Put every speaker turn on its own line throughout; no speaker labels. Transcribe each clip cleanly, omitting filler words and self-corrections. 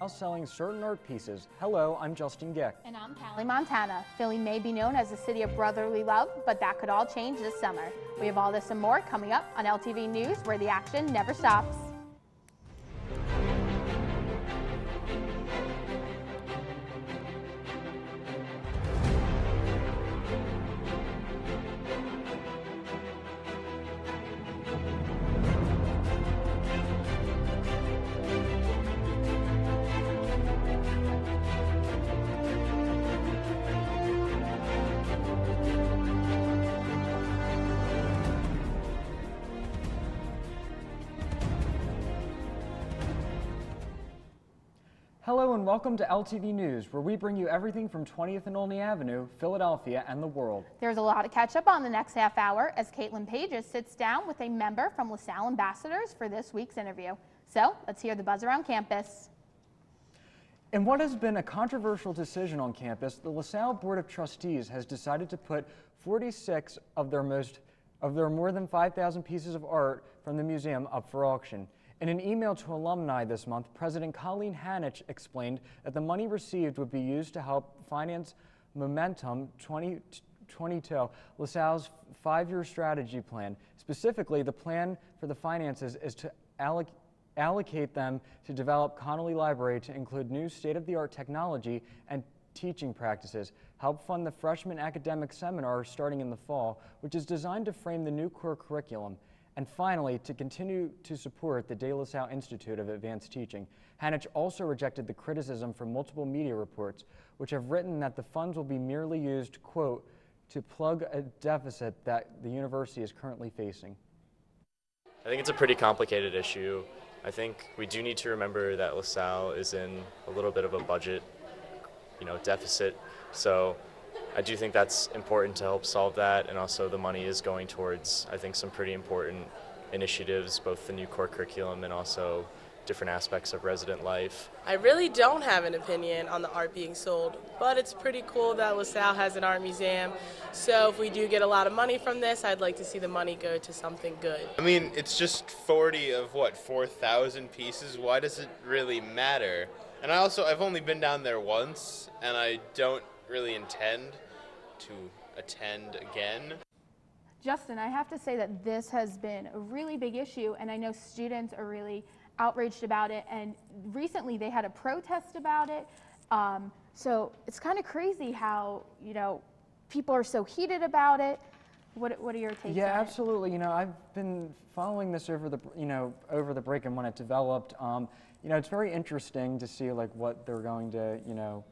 selling certain art pieces. Hello, I'm Justin Gick.
And I'm Callie Montana. Philly may be known as a city of brotherly love, but that could all change this summer. We have all this and more coming up on LTV News, where the action never stops.
Hello and welcome to LTV News, where we bring you everything from 20th and Olney Avenue, Philadelphia, and the world.
There's a lot to catch up on the next half hour as Caitlin Pages sits down with a member from LaSalle Ambassadors for this week's interview. So let's hear the buzz around campus.
In what has been a controversial decision on campus, the LaSalle Board of Trustees has decided to put 46 of their more than 5,000 pieces of art from the museum up for auction. In an email to alumni this month, President Colleen Hanich explained that the money received would be used to help finance Momentum 2022, LaSalle's 5-year strategy plan. Specifically, the plan for the finances is to allocate them to develop Connolly Library to include new state-of-the-art technology and teaching practices, help fund the freshman academic seminar starting in the fall, which is designed to frame the new core curriculum, and finally, to continue to support the De La Salle Institute of Advanced Teaching. Hanich also rejected the criticism from multiple media reports, which have written that the funds will be merely used, quote, to plug a deficit that the university is currently facing.
I think it's a pretty complicated issue. I think we do need to remember that LaSalle is in a little bit of a budget, deficit. So I do think that's important to help solve that, and also the money is going towards, I think, some pretty important initiatives, both the new core curriculum and also different aspects of resident life.
I really don't have an opinion on the art being sold, but it's pretty cool that LaSalle has an art museum. So if we do get a lot of money from this, I'd like to see the money go to something good.
I mean, it's just 40 of 4,000 pieces. Why does it really matter? And I've only been down there once, and I don't really intend to attend again.
Justin, I have to say that this has been a really big issue, and I know students are really outraged about it, and recently they had a protest about it. So it's kind of crazy how, people are so heated about it. What are your takes on it?
Yeah, absolutely. I've been following this over the break and when it developed. It's very interesting to see what they're going to,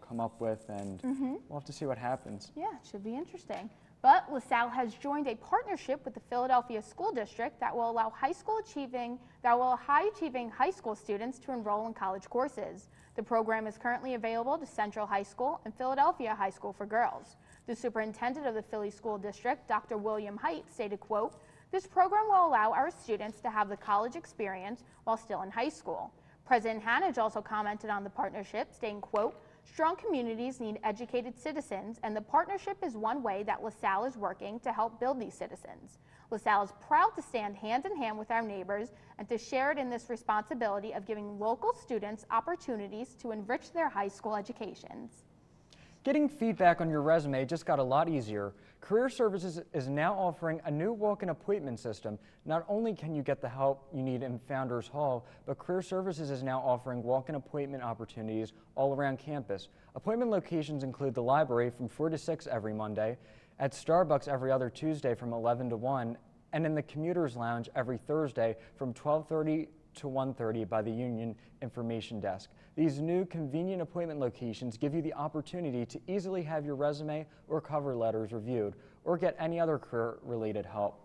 come up with, and we'll have to see what happens.
Yeah, it should be interesting. But LaSalle has joined a partnership with the Philadelphia School District that will allow high achieving high school students to enroll in college courses. The program is currently available to Central High School and Philadelphia High School for girls. The superintendent of the Philly School District, Dr. William Height, stated, quote, "This program will allow our students to have the college experience while still in high school." President Hanich also commented on the partnership, saying, quote, "Strong communities need educated citizens, and the partnership is one way that LaSalle is working to help build these citizens. LaSalle is proud to stand hand in hand with our neighbors and to share it in this responsibility of giving local students opportunities to enrich their high school educations."
Getting feedback on your resume just got a lot easier. Career Services is now offering a new walk-in appointment system. Not only can you get the help you need in Founders Hall, but Career Services is now offering walk-in appointment opportunities all around campus. Appointment locations include the library from 4 to 6 every Monday, at Starbucks every other Tuesday from 11 to 1, and in the Commuters Lounge every Thursday from 12:30 to 1:30 by the Union Information Desk. These new convenient appointment locations give you the opportunity to easily have your resume or cover letters reviewed or get any other career-related help.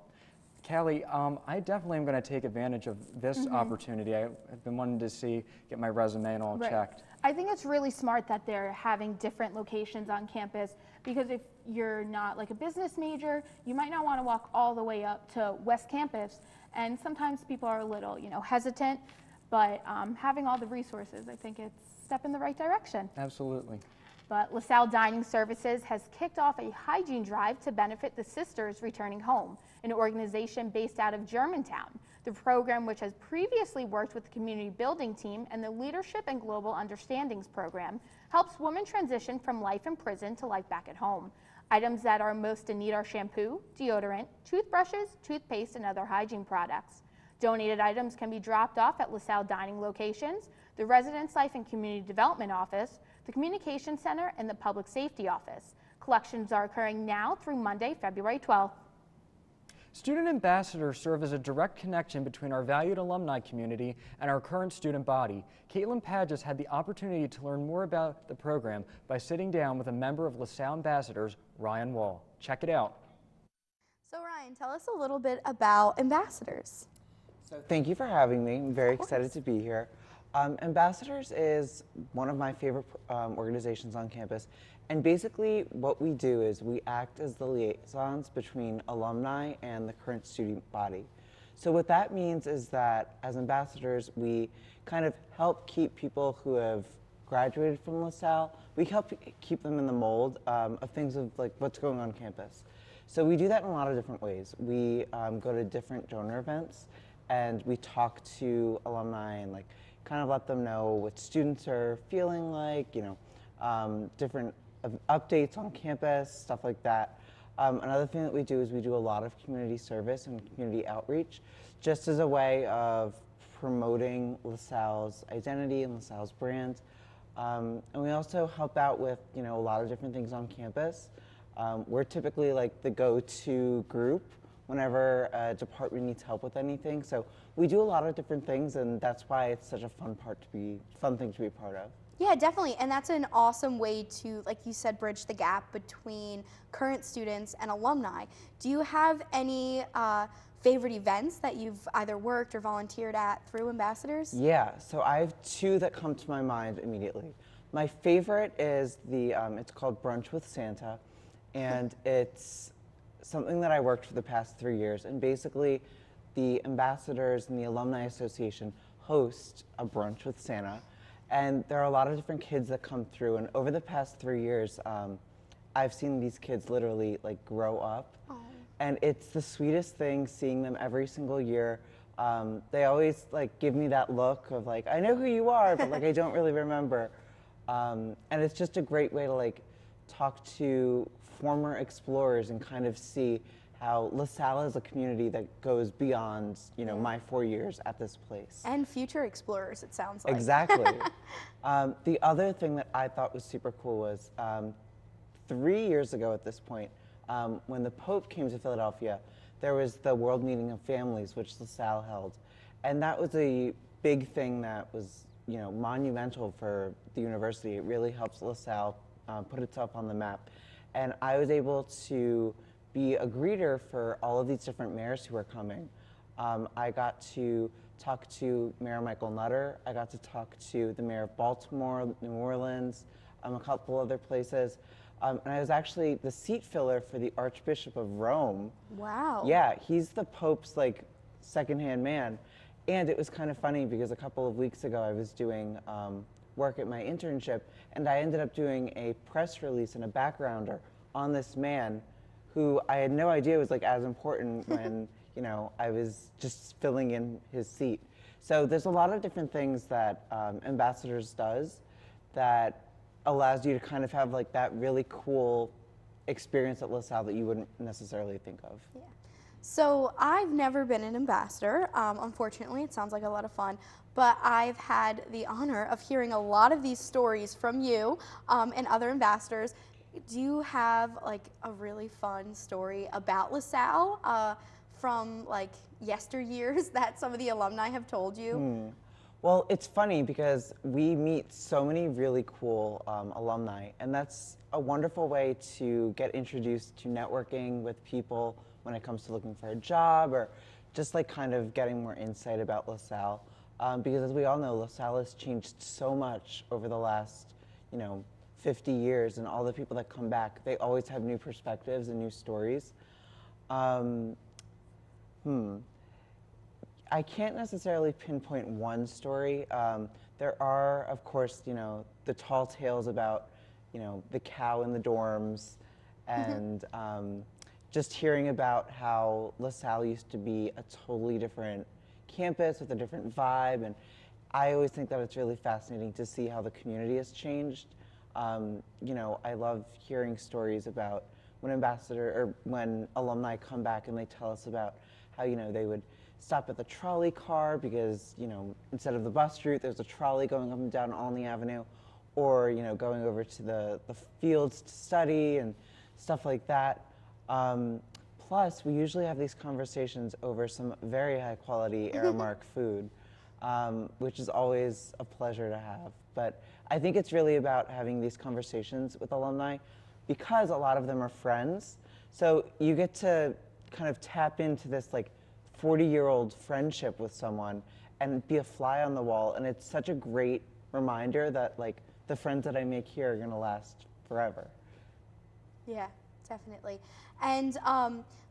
Callie, I definitely am going to take advantage of this opportunity. I've been wanting to get my resume and all checked.
I think it's really smart that they're having different locations on campus, because if you're not like a business major, you might not want to walk all the way up to West Campus, and sometimes people are a little, hesitant, but having all the resources, I think it's a step in the right direction.
Absolutely.
But LaSalle Dining Services has kicked off a hygiene drive to benefit the Sisters Returning Home, an organization based out of Germantown. The program, which has previously worked with the Community Building Team and the Leadership and Global Understandings program, helps women transition from life in prison to life back at home. Items that are most in need are shampoo, deodorant, toothbrushes, toothpaste, and other hygiene products. Donated items can be dropped off at LaSalle dining locations, the Residence Life and Community Development Office, the Communication Center, and the Public Safety Office. Collections are occurring now through Monday, February 12th.
Student ambassadors serve as a direct connection between our valued alumni community and our current student body. Caitlin Padgett had the opportunity to learn more about the program by sitting down with a member of LaSalle Ambassadors, Ryan Wall. Check it out.
So Ryan, tell us a little bit about ambassadors.
So thank you for having me. I'm very excited to be here. Ambassadors is one of my favorite organizations on campus. And basically what we do is we act as the liaisons between alumni and the current student body. So what that means is that as ambassadors, we kind of help keep people who have graduated from LaSalle, we help keep them in the mold of things of like what's going on campus. So we do that in a lot of different ways. We go to different donor events and we talk to alumni and like kind of let them know what students are feeling like, you know, different updates on campus, stuff like that. Another thing that we do is we do a lot of community service and community outreach, just as a way of promoting LaSalle's identity and LaSalle's brand. And we also help out with, you know, a lot of different things on campus. We're typically like the go-to group whenever a department needs help with anything. So we do a lot of different things, and that's why it's such a fun thing to be a part of.
Yeah, definitely, and that's an awesome way to, like you said, bridge the gap between current students and alumni. Do you have any favorite events that you've either worked or volunteered at through ambassadors?
Yeah, so I have two that come to my mind immediately. My favorite is the, it's called Brunch with Santa, and it's something that I worked for the past 3 years, and basically the ambassadors and the Alumni Association host a brunch with Santa. And there are a lot of different kids that come through, and over the past 3 years, I've seen these kids literally like grow up. Aww. And it's the sweetest thing seeing them every single year. They always like give me that look of like, I know who you are, but like I don't really remember. And it's just a great way to like talk to former explorers and kind of see how LaSalle is a community that goes beyond, you know, my 4 years at this place.
And future explorers, it sounds like.
Exactly. The other thing that I thought was super cool was 3 years ago at this point, when the Pope came to Philadelphia, there was the World Meeting of Families, which LaSalle held. And that was a big thing that was, you know, monumental for the university. It really helps LaSalle put itself on the map. And I was able to be a greeter for all of these different mayors who are coming. I got to talk to Mayor Michael Nutter. I got to talk to the mayor of Baltimore, New Orleans, a couple other places. And I was actually the seat filler for the Archbishop of Rome.
Wow.
Yeah, he's the Pope's like second-hand man. And it was kind of funny because a couple of weeks ago I was doing work at my internship, and I ended up doing a press release and a backgrounder on this man who I had no idea was like as important when, you know, I was just filling in his seat. So there's a lot of different things that Ambassadors does that allows you to kind of have like that really cool experience at LaSalle that you wouldn't necessarily think of.
Yeah. So I've never been an ambassador. Unfortunately, it sounds like a lot of fun, but I've had the honor of hearing a lot of these stories from you and other ambassadors. Do you have like a really fun story about LaSalle from like yesteryears that some of the alumni have told you?
Well, it's funny because we meet so many really cool alumni, and that's a wonderful way to get introduced to networking with people when it comes to looking for a job or just like kind of getting more insight about LaSalle. Because as we all know, LaSalle has changed so much over the last, you know, 50 years, and all the people that come back, they always have new perspectives and new stories. I can't necessarily pinpoint one story. There are, of course, you know, the tall tales about, you know, the cow in the dorms, and just hearing about how LaSalle used to be a totally different campus with a different vibe, and I always think that it's really fascinating to see how the community has changed. You know, I love hearing stories about when alumni come back and they tell us about how, you know, they would stop at the trolley car because, you know, instead of the bus route, there's a trolley going up and down Olney Avenue, or, you know, going over to the fields to study and stuff like that. Plus, we usually have these conversations over some very high quality Aramark food, which is always a pleasure to have. But I think it's really about having these conversations with alumni because a lot of them are friends. So you get to kind of tap into this like 40-year-old friendship with someone and be a fly on the wall. And it's such a great reminder that like the friends that I make here are gonna last forever.
Yeah, definitely. And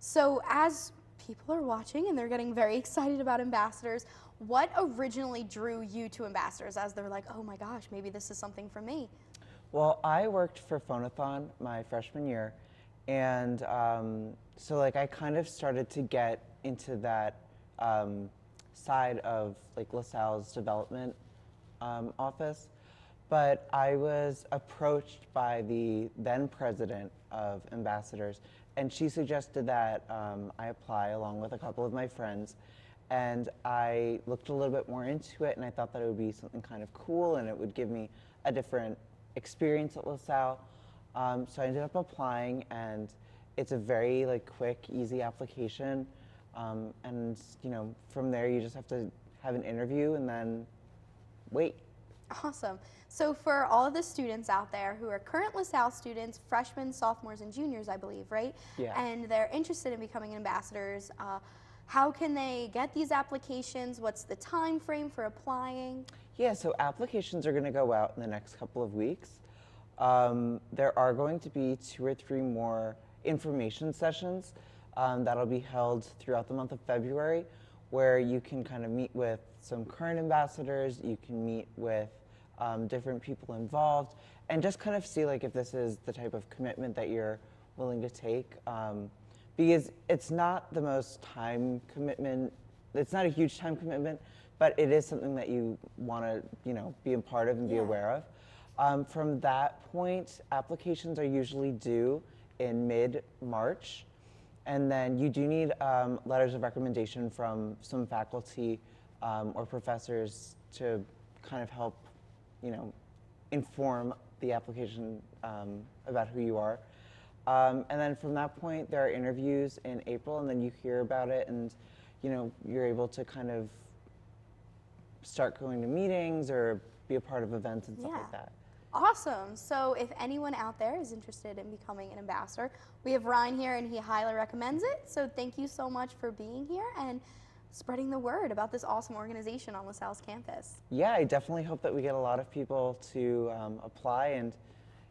so as people are watching and they're getting very excited about ambassadors, what originally drew you to ambassadors as they're like, oh my gosh, maybe this is something for me?
Well, I worked for Phonathon my freshman year, and so like I kind of started to get into that side of like LaSalle's development office, but I was approached by the then president of ambassadors, and she suggested that I apply along with a couple of my friends. And I looked a little bit more into it, and I thought that it would be something kind of cool, and it would give me a different experience at LaSalle. So I ended up applying, and it's a very like quick, easy application. And you know, from there you just have to have an interview and then wait.
Awesome. So for all of the students out there who are current LaSalle students, freshmen, sophomores, and juniors, I believe, right?
Yeah.
And they're interested in becoming ambassadors, how can they get these applications? What's the time frame for applying?
Yeah, so applications are going to go out in the next couple of weeks. There are going to be 2 or 3 more information sessions that'll be held throughout the month of February, where you can kind of meet with some current ambassadors, you can meet with different people involved, and just kind of see like if this is the type of commitment that you're willing to take. Because it's not the most time commitment, it's not a huge time commitment, but it is something that you want to, you know, be a part of and be aware of. From that point, applications are usually due in mid-March, and then you do need letters of recommendation from some faculty or professors to kind of help, you know, inform the application about who you are. And then from that point, there are interviews in April, and then you hear about it, and you know, you're able to kind of start going to meetings or be a part of events and stuff like that.
Awesome. So if anyone out there is interested in becoming an ambassador, we have Ryan here, and he highly recommends it. So thank you so much for being here and spreading the word about this awesome organization on LaSalle's campus.
Yeah, I definitely hope that we get a lot of people to apply, and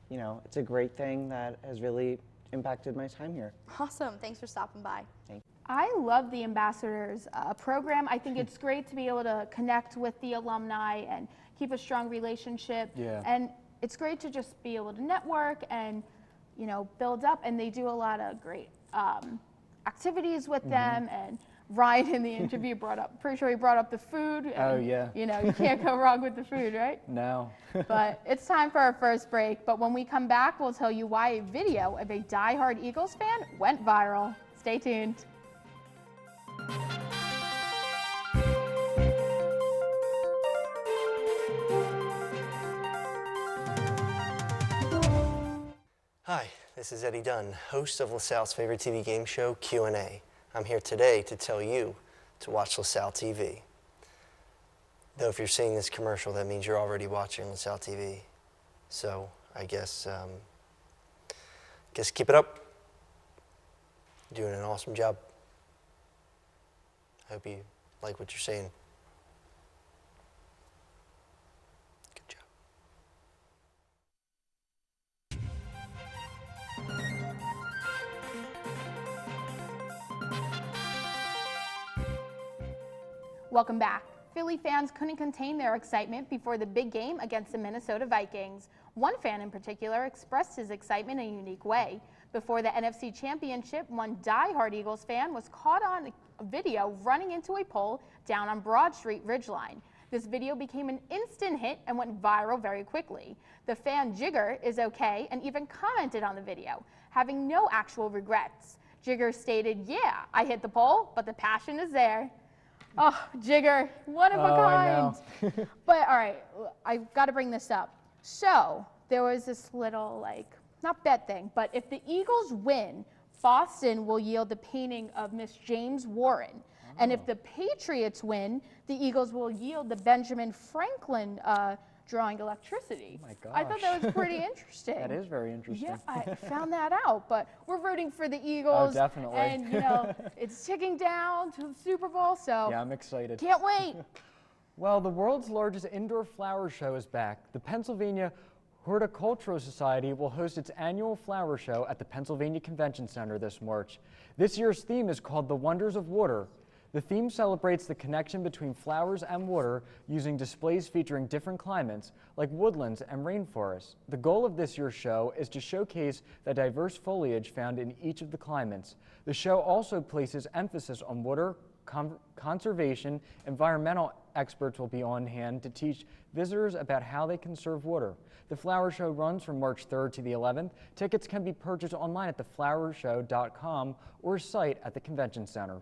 you know, it's a great thing that has really impacted my time here.
Awesome. Thanks for stopping by.
Thank you.
I love the ambassadors program. I think it's great to be able to connect with the alumni and keep a strong relationship.
Yeah.
And it's great to just be able to network and, you know, build up. And they do a lot of great activities with them. And Ryan in the interview brought up, pretty sure he brought up the food. And,
Oh, yeah.
You know, you can't go wrong with the food, right?
No.
But it's time for our first break. But when we come back, we'll tell you why a video of a diehard Eagles fan went viral. Stay tuned.
Hi, this is Eddie Dunn, host of LaSalle's favorite TV game show, Q&A. I'm here today to tell you to watch LaSalle TV. Though if you're seeing this commercial, that means you're already watching LaSalle TV. So I guess keep it up. You're doing an awesome job. I hope you like what you're seeing. Good job.
Welcome back. Philly fans couldn't contain their excitement before the big game against the Minnesota Vikings. One fan in particular expressed his excitement in a unique way. Before the NFC Championship, one diehard Eagles fan was caught on video running into a pole down on Broad Street Ridgeline. This video became an instant hit and went viral very quickly. The fan Jigger is okay and even commented on the video, having no actual regrets. Jigger stated, "Yeah, I hit the pole, but the passion is there." Oh, Jigger, one of a kind. But all right, I've got to bring this up. So there was this little, not bet thing, but if the Eagles win, Boston will yield the painting of Miss James Warren. And if the Patriots win, the Eagles will yield the Benjamin Franklin drawing electricity.
Oh my gosh.
I thought that was pretty interesting.
That is very interesting.
Yeah, I found that out, but we're rooting for the Eagles.
Oh, definitely.
And, it's ticking down to the Super Bowl, so
Yeah, I'm excited.
can't wait.
Well, the world's largest indoor flower show is back. The Pennsylvania Horticultural Society will host its annual flower show at the Pennsylvania Convention Center this March. This year's theme is called The Wonders of Water. The theme celebrates the connection between flowers and water using displays featuring different climates, like woodlands and rainforests. The goal of this year's show is to showcase the diverse foliage found in each of the climates. The show also places emphasis on water conservation. Environmental experts will be on hand to teach visitors about how they conserve water. The flower show runs from March 3rd to the 11th. Tickets can be purchased online at theflowershow.com or site at the Convention Center.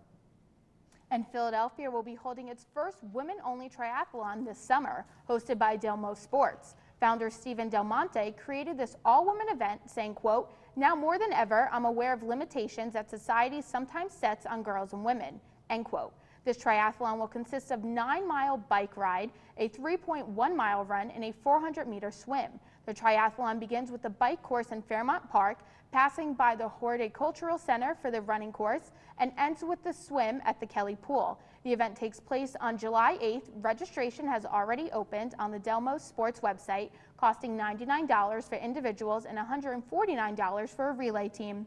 And Philadelphia will be holding its first women-only triathlon this summer, hosted by Delmo Sports. Founder Stephen Del Monte created this all-women event, saying, quote, "Now more than ever, I'm aware of limitations that society sometimes sets on girls and women," end quote. This triathlon will consist of 9-mile bike ride, a 3.1-mile run, and a 400-meter swim. The triathlon begins with the bike course in Fairmount Park, passing by the Horticultural Center for the running course, and ends with the swim at the Kelly Pool. The event takes place on July 8th. Registration has already opened on the Delmo Sports website, costing $99 for individuals and $149 for a relay team.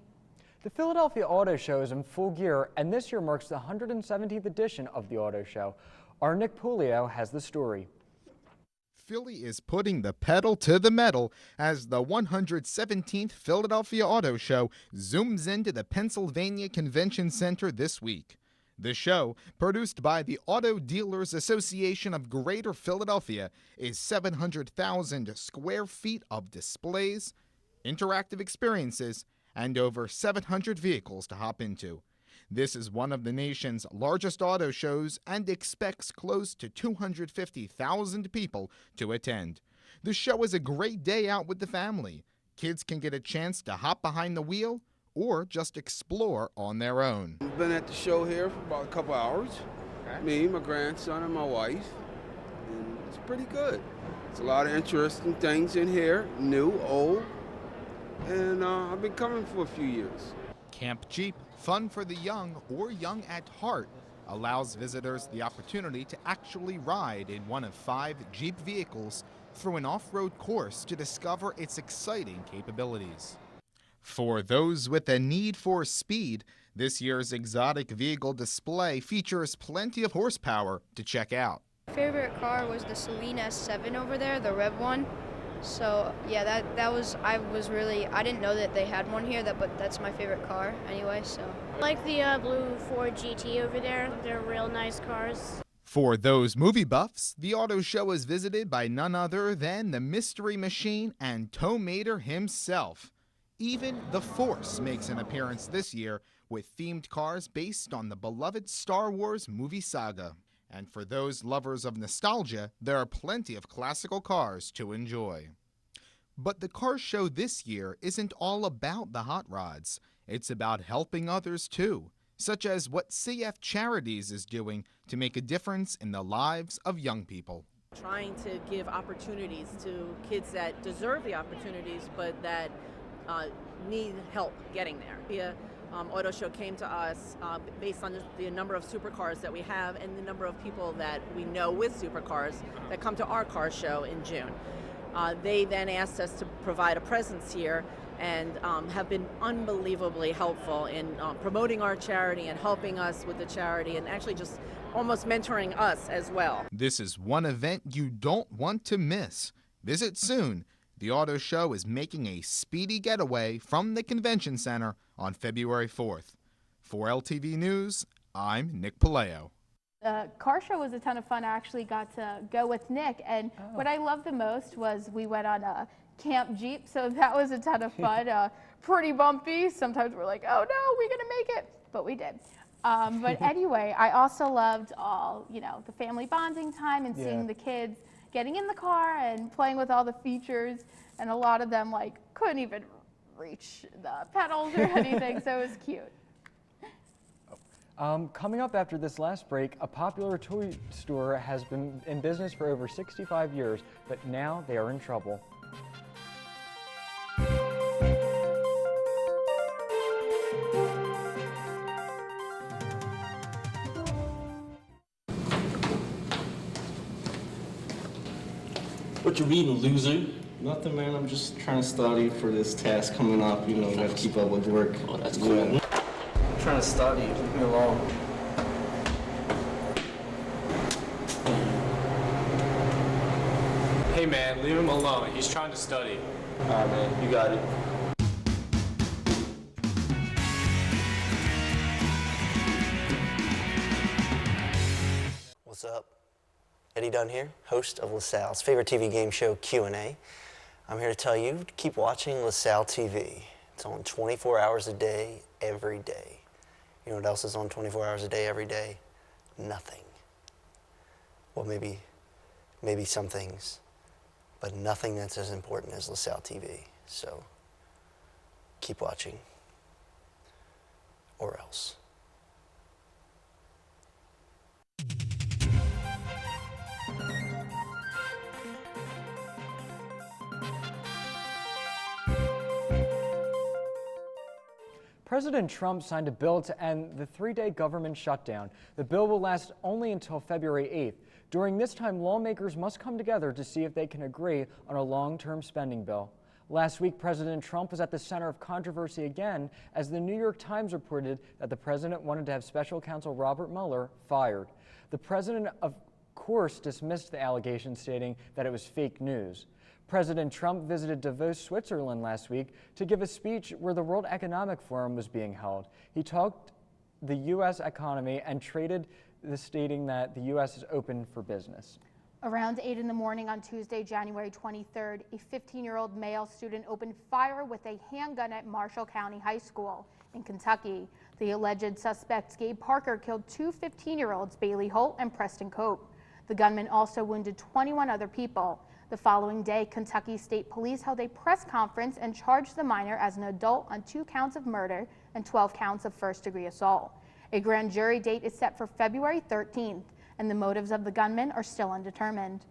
The Philadelphia Auto Show is in full gear, and this year marks the 117th edition of the Auto Show. Our Nick Pulio has the story.
Philly is putting the pedal to the metal as the 117th Philadelphia Auto Show zooms into the Pennsylvania Convention Center this week. The show, produced by the Auto Dealers Association of Greater Philadelphia, is 700,000 square feet of displays, interactive experiences, and over 700 vehicles to hop into. This is one of the nation's largest auto shows and expects close to 250,000 people to attend. The show is a great day out with the family. Kids can get a chance to hop behind the wheel or just explore on their own.
I've been at the show here for about a couple hours. Me, my grandson, and my wife. And it's pretty good. It's a lot of interesting things in here, new, old. And I've been coming for a few years.
Camp Jeep, fun for the young or young at heart, allows visitors the opportunity to actually ride in one of 5 Jeep vehicles through an off-road course to discover its exciting capabilities. For those with a need for speed, this year's exotic vehicle display features plenty of horsepower to check out.
My favorite car was the Salle S7 over there, the red one. So yeah, I didn't know that they had one here, but that's my favorite car anyway, so.
I like the blue Ford GT over there. They're real nice cars.
For those movie buffs, the auto show is visited by none other than the Mystery Machine and Tow Mater himself. Even The Force makes an appearance this year with themed cars based on the beloved Star Wars movie saga. And for those lovers of nostalgia, there are plenty of classical cars to enjoy. But the car show this year isn't all about the hot rods. It's about helping others too, such as what CF Charities is doing to make a difference in the lives of young people.
Trying to give opportunities to kids that deserve the opportunities, but that need help getting there. The auto show came to us based on the number of supercars that we have and the number of people that we know with supercars that come to our car show in June. They then asked us to provide a presence here and have been unbelievably helpful in promoting our charity and helping us with the charity and actually just almost mentoring us as well.
This is one event you don't want to miss. Visit soon. The auto show is making a speedy getaway from the convention center on February 4th. For LTV News, I'm Nick Paleo.
The car show was a ton of fun. I actually got to go with Nick, and what I loved the most was we went on a camp Jeep, so that was a ton of fun. Pretty bumpy. Sometimes we're like, oh no, we're gonna make it, but we did. But anyway, I also loved all, the family bonding time and seeing the kids getting in the car and playing with all the features, and a lot of them couldn't even reach the pedals or anything, so it was cute.
Coming up after this last break, a popular toy store has been in business for over 65 years, but now they are in trouble.
What you reading, loser? Nothing, man. I'm just trying to study for this task coming up. Gotta keep up with work. Oh, that's cool. Yeah. I'm trying to study. Leave me alone.
Hey, man, leave him alone. He's trying to study.
All right, man. You got it.
What's up? Eddie Dunn here, host of LaSalle's favorite TV game show, Q&A. I'm here to tell you to keep watching LaSalle TV. It's on 24 hours a day, every day. You know what else is on 24 hours a day, every day? Nothing. Well, maybe some things, but nothing that's as important as LaSalle TV. So keep watching, or else.
President Trump signed a bill to end the 3-day government shutdown. The bill will last only until February 8th. During this time, lawmakers must come together to see if they can agree on a long-term spending bill. Last week, President Trump was at the center of controversy again as the New York Times reported that the president wanted to have special counsel Robert Mueller fired. The president, of course, dismissed the allegation, stating that it was fake news. President Trump visited Davos, Switzerland last week to give a speech where the World Economic Forum was being held. He talked the U.S. economy and stating that the U.S. is open for business.
Around 8 in the morning on Tuesday, January 23rd, a 15-year-old male student opened fire with a handgun at Marshall County High School in Kentucky. The alleged suspects, Gabe Parker, killed two 15-year-olds, Bailey Holt and Preston Cope. The gunman also wounded 21 other people. The following day, Kentucky State Police held a press conference and charged the minor as an adult on 2 counts of murder and 12 counts of first-degree assault. A grand jury date is set for February 13th, and the motives of the gunman are still undetermined.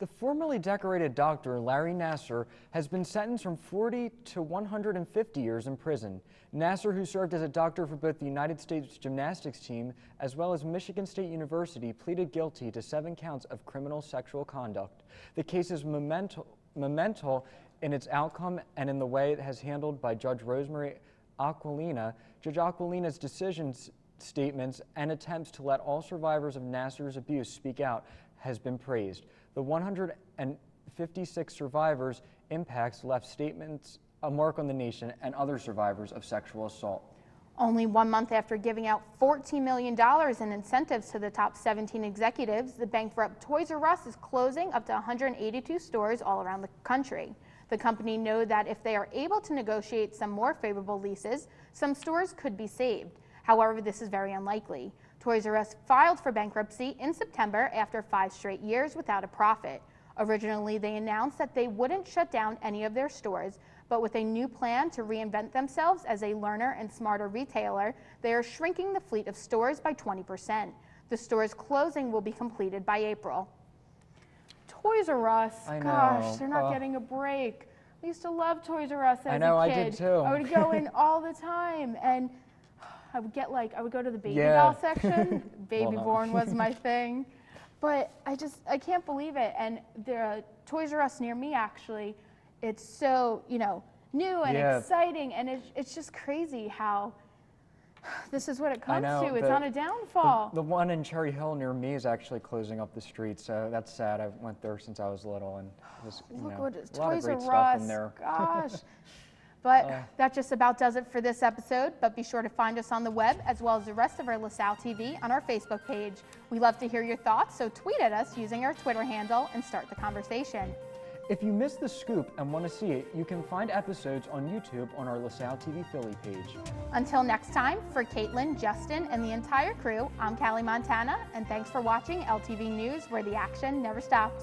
The formerly decorated doctor, Larry Nassar, has been sentenced from 40 to 150 years in prison. Nassar, who served as a doctor for both the United States gymnastics team as well as Michigan State University, pleaded guilty to 7 counts of criminal sexual conduct. The case is monumental in its outcome and in the way it has handled by Judge Rosemary Aquilina. Judge Aquilina's decisions, statements, and attempts to let all survivors of Nassar's abuse speak out has been praised. The 156 survivors' impacts left statements a mark on the nation and other survivors of sexual assault.
Only 1 month after giving out $14 million in incentives to the top 17 executives, the bankrupt Toys R Us is closing up to 182 stores all around the country. The company knows that if they are able to negotiate some more favorable leases, some stores could be saved. However, this is very unlikely. Toys R Us filed for bankruptcy in September after 5 straight years without a profit. Originally, they announced that they wouldn't shut down any of their stores, but with a new plan to reinvent themselves as a learner and smarter retailer, they are shrinking the fleet of stores by 20%. The store's closing will be completed by April. Toys R Us, gosh, they're not getting a break. I used to love Toys R Us as a kid.
I did too.
I would go in all the time, and I would go to the baby doll section. Baby born was my thing. But I can't believe it. And the Toys R Us near me, actually, it's so, new and exciting. And it's just crazy how This is what it
I
comes
know,
to. It's on a downfall.
The one in Cherry Hill near me is actually closing up the street, so that's sad. I went there since I was little, and there's
Look
a
what
lot of
Toys
great
R
stuff
Us.
in there.
Gosh. But that just about does it for this episode. But be sure to find us on the web as well as the rest of our LaSalle TV on our Facebook page. We love to hear your thoughts, so tweet at us using our Twitter handle and start the conversation.
If you missed the scoop and want to see it, you can find episodes on YouTube on our LaSalle TV Philly page.
Until next time, for Caitlin, Justin, and the entire crew, I'm Callie Montana, and thanks for watching LTV News, where the action never stops.